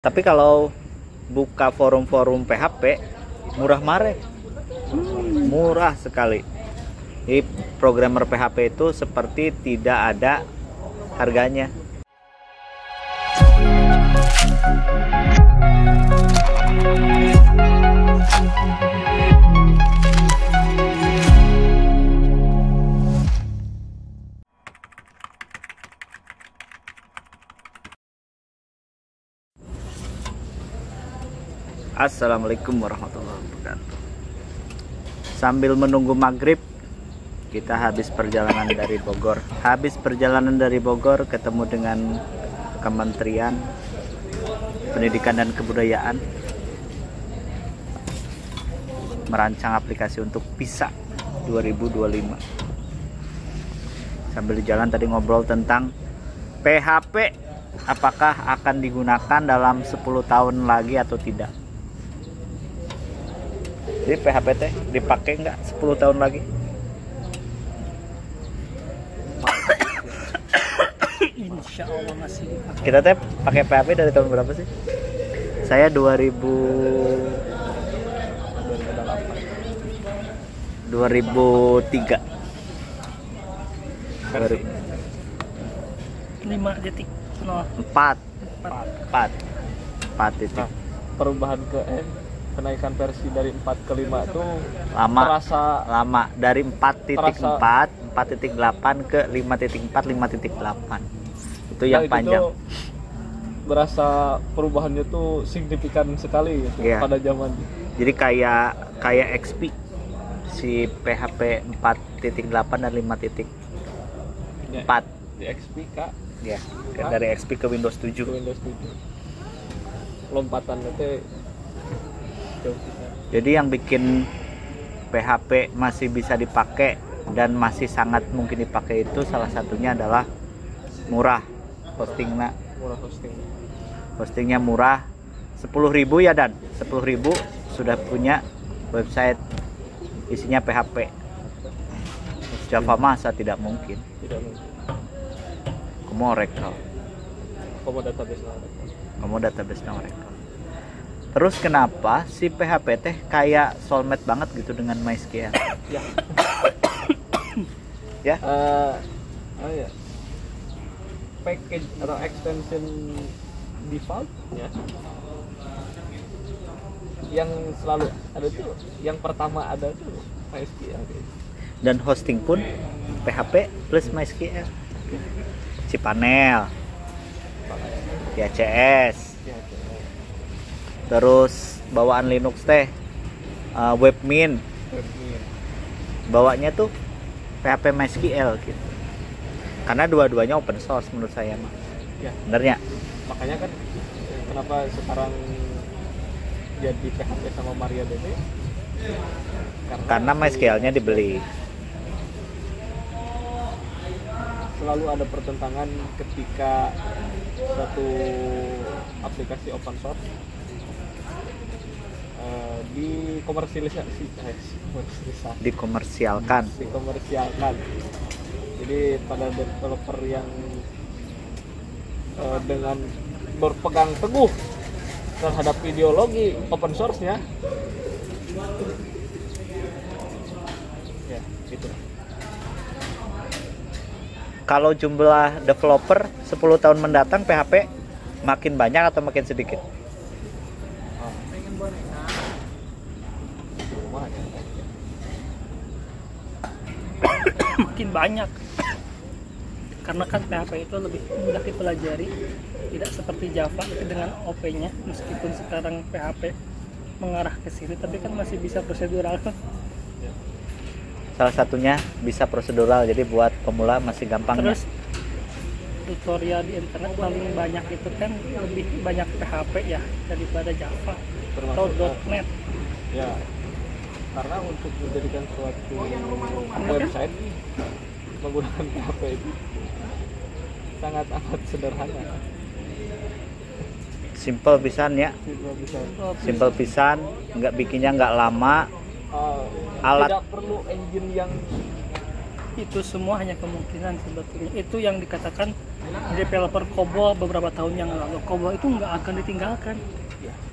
Tapi kalau buka forum-forum PHP murah mare, murah sekali. Jadi programmer PHP itu seperti tidak ada harganya. Assalamualaikum warahmatullahi wabarakatuh. Sambil menunggu maghrib, kita habis perjalanan dari Bogor. Ketemu dengan Kementerian Pendidikan dan Kebudayaan merancang aplikasi untuk PISA 2025. Sambil di jalan tadi ngobrol tentang PHP, apakah akan digunakan dalam 10 tahun lagi atau tidak. Jadi PHP teh dipakai nggak 10 tahun lagi? Insya Allah masih dipakai. Kita teh pakai PHP dari tahun berapa sih? Saya 2003. Versi 5.0 4 titik. Perubahan kenaikan versi dari 4 ke 5 itu lama dari 4.4 4.8 ke 5.4 5.8 itu yang panjang. Itu berasa perubahannya tuh signifikan sekali gitu, yeah. Pada zaman. Jadi kayak XP si PHP 4.8 dan 5.4 di XP Kak ya, dari XP ke Windows 7 lompatan itu. Jadi yang bikin PHP masih bisa dipakai dan masih sangat mungkin dipakai itu salah satunya adalah murah hostingnya. Hostingnya murah, 10.000 ya, dan 10.000 sudah punya website isinya PHP. Java masa tidak mungkin. Komo database Oracle. Terus kenapa si PHP teh kayak soulmate banget gitu dengan MySQL? Ya. Ya. Ya. Package atau extension default ya. Yang selalu ada tuh, yang pertama ada tuh MySQL. Dan hosting pun PHP plus MySQL. Cpanel, YCS. Terus bawaan Linux teh Webmin. Bawanya tuh PHP MySQL gitu. Karena dua-duanya open source menurut saya mah. Ya. Benernya. Makanya kan kenapa sekarang jadi PHP sama MariaDB? Karena MySQL-nya dibeli. Selalu ada pertentangan ketika suatu aplikasi open source dikomersialkan. Jadi pada developer yang dengan berpegang teguh terhadap ideologi open source-nya, ya gitu. Kalau jumlah developer 10 tahun mendatang PHP makin banyak atau makin sedikit? Makin banyak. Karena kan PHP itu lebih mudah dipelajari, tidak seperti Java dengan OP-nya. Meskipun sekarang PHP mengarah ke sini, tapi kan masih bisa prosedural. Salah satunya bisa prosedural, jadi buat pemula masih gampang. Terus tutorial di internet paling banyak itu kan lebih banyak PHP ya daripada Java atau .NET. Ya, karena untuk menjadikan suatu website menggunakan PHP itu sangat amat sederhana. Simple pisan ya. Simple pisan, nggak bikinnya nggak lama. Tidak perlu engine yang Itu semua hanya kemungkinan sebetulnya. Itu yang dikatakan developer COBOL beberapa tahun yang lalu. COBOL itu nggak akan ditinggalkan.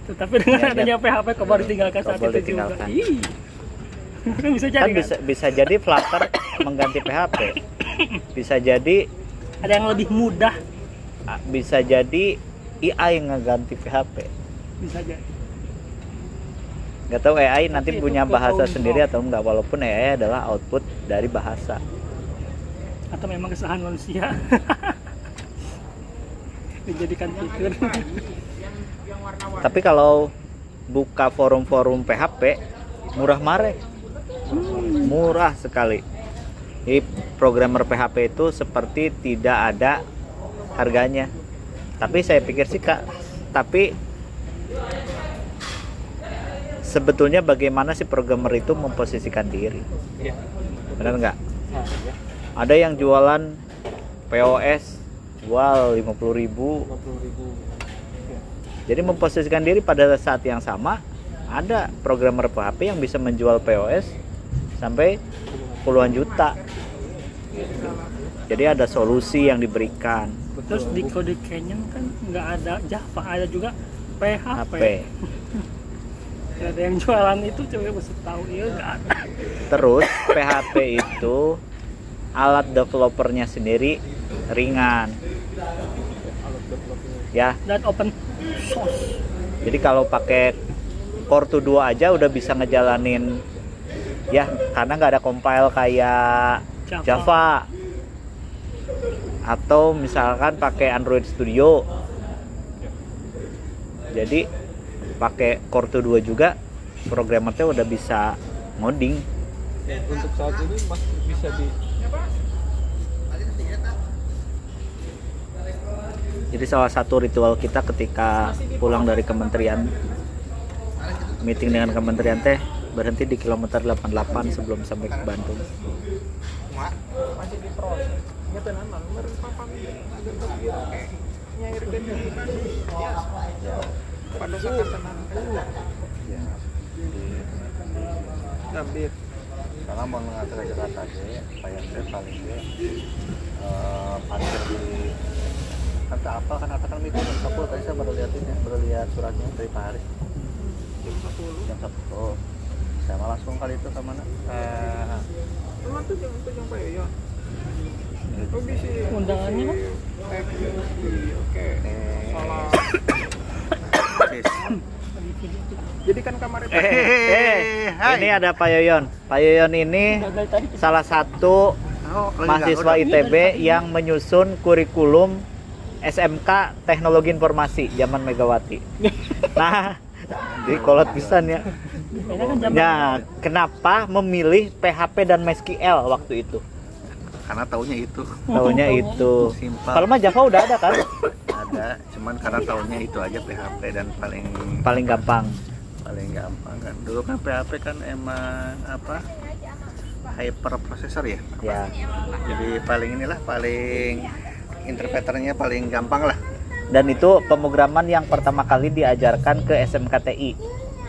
Tetapi dengan Ya, adanya PHP COBOL ditinggalkan saat COBOL itu ditinggalkan. juga. Ih. Kan bisa jadi Kan bisa jadi Flutter mengganti PHP. Bisa jadi ada yang lebih mudah, bisa jadi AI yang ngeganti PHP. bisa jadi. Nggak tahu AI nanti Tapi punya itu bahasa tahun sendiri atau enggak, walaupun AI adalah output dari bahasa. Atau memang kesalahan manusia. Dijadikan fitur. Tapi kalau buka forum-forum PHP murah mare. Murah sekali. Jadi programmer PHP itu seperti tidak ada harganya. Tapi saya pikir sih Kak, tapi sebetulnya bagaimana sih programmer itu memposisikan diri? Benar nggak? Ada yang jualan POS jual 50.000. 50.000. Jadi memposisikan diri pada saat yang sama ada programmer PHP yang bisa menjual POS sampai puluhan juta. Jadi ada solusi yang diberikan. Terus di kode Canyon kan nggak ada Java, ada juga PHP. HP. Gak ada yang jualan itu, coba mesti tahu ya nggak ada. Terus PHP itu alat developernya sendiri ringan. Ya, Dan open source. jadi kalau pakai Core 2 aja udah bisa ngejalanin ya, karena nggak ada compile kayak Java. Atau misalkan pakai Android Studio. Jadi pakai Core 2 juga programmernya udah bisa ngoding. Untuk saat ini masih bisa di Jadi salah satu ritual kita ketika pulang dari kementerian, meeting dengan kementerian teh, berhenti di kilometer 88 sebelum sampai ke Bandung. masih diproses. Ya tenan mah papan bentuk gitu kayak nyair gede. Pada saat tenan kan. Ya, Gambir. karena mau mengatur Jakarta aja, supaya saya paling dia parkir di kata apa kan katakan itu jam 10 tadi saya baru lihat ini, baru lihat suratnya dari Pak Haris jam 10. Saya malah langsung kali itu ke mana? Teman tuh yang Pak Yoyo. Oh bisa. Undangannya kan? Oke. Salah. Jadi kan kamar itu. Ini ada Pak Yoyon. Pak Yoyon ini Dari tadi salah satu mahasiswa ITB yang menyusun kurikulum SMK Teknologi Informasi zaman Megawati. Nah, jadi kolot pisan ya. kayaknya kan zaman Ya, kenapa memilih PHP dan MySQL waktu itu? Karena taunya itu Taunya itu. simpel. Kalau mah Java udah ada kan? Ada, cuman karena taunya itu aja PHP dan Paling gampang. gampang kan. Dulu kan PHP kan emang apa? Hyperprocessor ya. Ya. Jadi paling interpreternya paling gampang lah. Dan itu pemrograman yang pertama kali diajarkan ke SMKTI.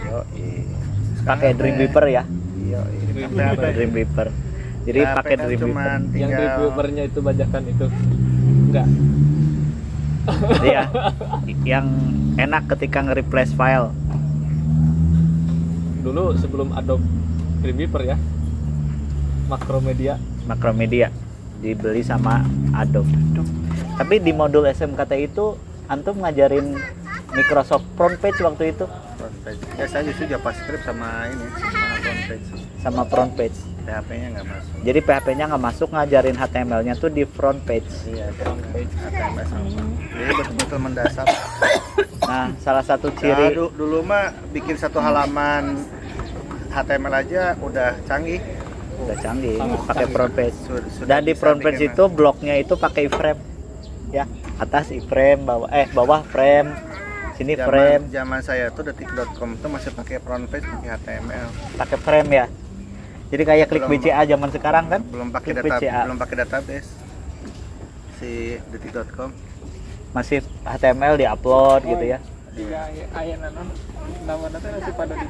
Yo, Pakai Dreamweaver ya. Iya, Dreamweaver. Jadi pakai Dreamweaver. cuman Yang tinggal reviewernya itu bajakan itu. Enggak. Iya. Yang enak ketika nge-replace file. Dulu sebelum Adobe Dreamweaver ya. Makromedia. Dibeli sama Adobe. Tapi di modul SMKTI itu antum ngajarin Microsoft front page waktu itu front page. Ya saya justru JavaScript sama front page. sama front page. PHP-nya nggak masuk. Jadi PHP-nya nggak masuk, ngajarin HTML-nya tuh di front page. Iya, HTML sama. Jadi betul-betul mendasar. Nah, salah satu Nah, ciri dulu mah bikin satu halaman HTML aja udah canggih. udah canggih pakai front page. Sudah Dan di bisa front page bikin itu bloknya itu pakai iframe. Ya, atas iframe, bawah frame, sini frame, Zaman saya tuh detik.com tuh masih pakai front page pakai HTML. pakai frame ya. Jadi kayak klik Belum- BCA zaman sekarang kan? Belum pakai Klik BCA. belum pakai database. Si detik.com. Masih HTML diupload gitu ya. Jika aya nanon nama nanti masih pada di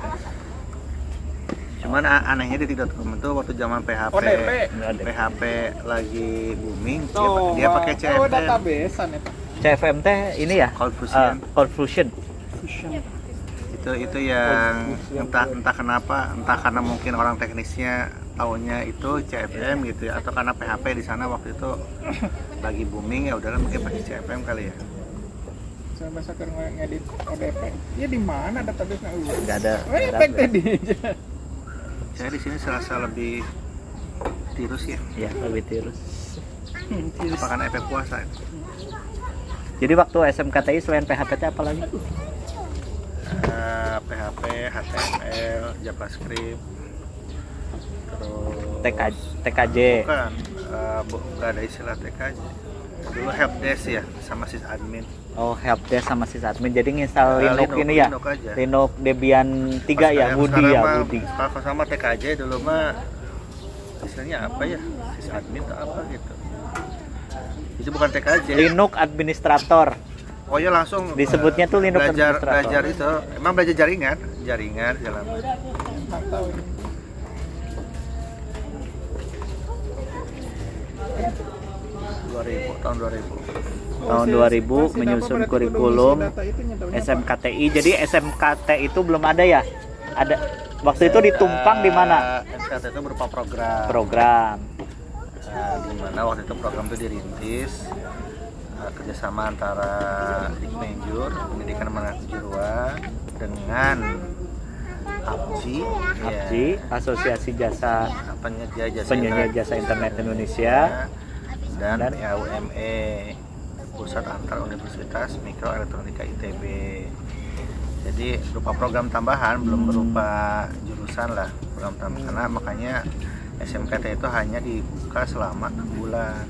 Cuman anehnya di Detik.com itu waktu zaman PHP ODP. PHP lagi booming, Tuh, dia pakai Oh, CFM, database-an itu. CFM teh ini ya, Cold Fusion. Cold Fusion. Itu yang entah kenapa, entah karena mungkin orang teknisnya taunya itu CFM gitu ya, atau karena PHP di sana waktu itu lagi booming, ya udahlah mungkin pakai CFM kali ya. Saya bahasa keur ngedit ODP. Ya di mana database-nya? Nggak ada. Efek tadi. Saya di sini serasa lebih tirus ya, Ya, lebih tirus. apa karena efek puasa ya? Jadi waktu SMKTI selain PHP teh apa lagi? PHP, HTML, JavaScript, terus TKJ. bukan, nggak ada istilah TKJ. Dulu helpdesk ya, sama sysadmin. Oh, helpdesk sama sysadmin. Jadi nginstal Linux ini ya. Linux aja. Linux Debian 3 ya, Woody ya, Woody. Kalau sama TKJ dulu mah istilahnya apa ya? Sysadmin atau apa gitu. Itu bukan TKJ. Linux administrator. Oh ya langsung Disebutnya tuh Linux administrator. belajar itu. Emang belajar jaringan jalan. Mantap ini. Tahun 2000. Tahun 2000 menyusun kurikulum SMKTI. Jadi SMKT itu belum ada ya? Ada. Waktu itu ditumpang di mana? SMKT itu berupa Program. di mana waktu itu program itu dirintis kerjasama antara Dikmenjur, Pendidikan Menengah Kejuruan, dengan APJI, APJI, Asosiasi Jasa Penyedia Jasa Internet Indonesia, dan UME, Pusat Antar Universitas Mikroelektronika ITB. Jadi berupa program tambahan, belum berupa jurusan lah, program tambahan. Karena makanya SMKT itu hanya dibuka selama 6 bulan.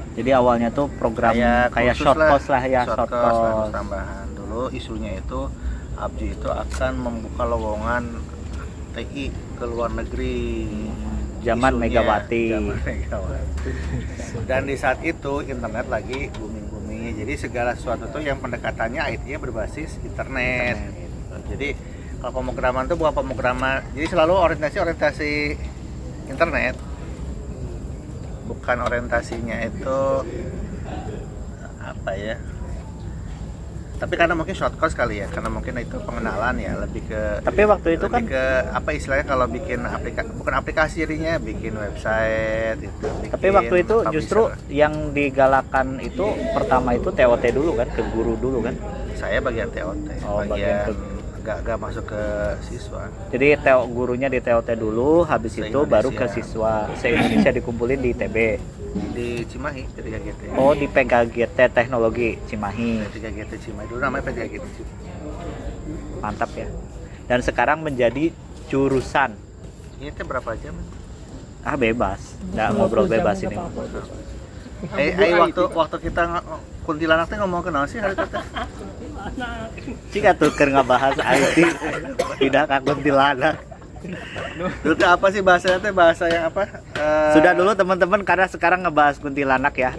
Jadi awalnya tuh program kayak short course lah ya, short course tambahan. Dulu isunya itu APJI itu akan membuka lowongan TI ke luar negeri. Zaman Isunya, Megawati. Zaman Megawati. Dan di saat itu internet lagi booming-boomingnya. Jadi segala sesuatu tuh yang pendekatannya IT-nya berbasis internet. Jadi kalau pemrograman itu bukan pemrograman, jadi selalu orientasi internet. Bukan orientasinya itu apa ya, tapi karena mungkin short course kali ya, karena mungkin itu pengenalan ya, lebih ke, tapi waktu itu kan ke apa istilahnya, kalau bikin bukan aplikasi dirinya, bikin website itu, tapi waktu itu justru yang digalakan itu pertama itu TOT dulu kan, ke guru dulu kan. Saya bagian TOT, bagian gak masuk ke siswa. Jadi gurunya di TOT dulu, habis itu baru ke siswa. Se-Indonesia dikumpulin di ITB. Di Cimahi, P3GT. Oh, di PKGT Teknologi Cimahi. P3GT Cimahi, dulu namanya P3GT Cimahi. Mantap ya. Dan sekarang menjadi jurusan. Ini teh berapa jam? Ah, bebas. Nggak ngobrol bebas ini. Waktu kita kuntilanak teh ngomong kenal sih hari itu. Jika tuh ngebahas IT tidak ke kuntilanak. Dulu tuh apa sih bahasanya teh, bahasa yang apa? Sudah dulu teman-teman, karena sekarang ngebahas kuntilanak ya.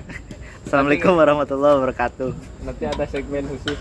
Assalamualaikum warahmatullahi wabarakatuh. Nanti ada segmen khusus.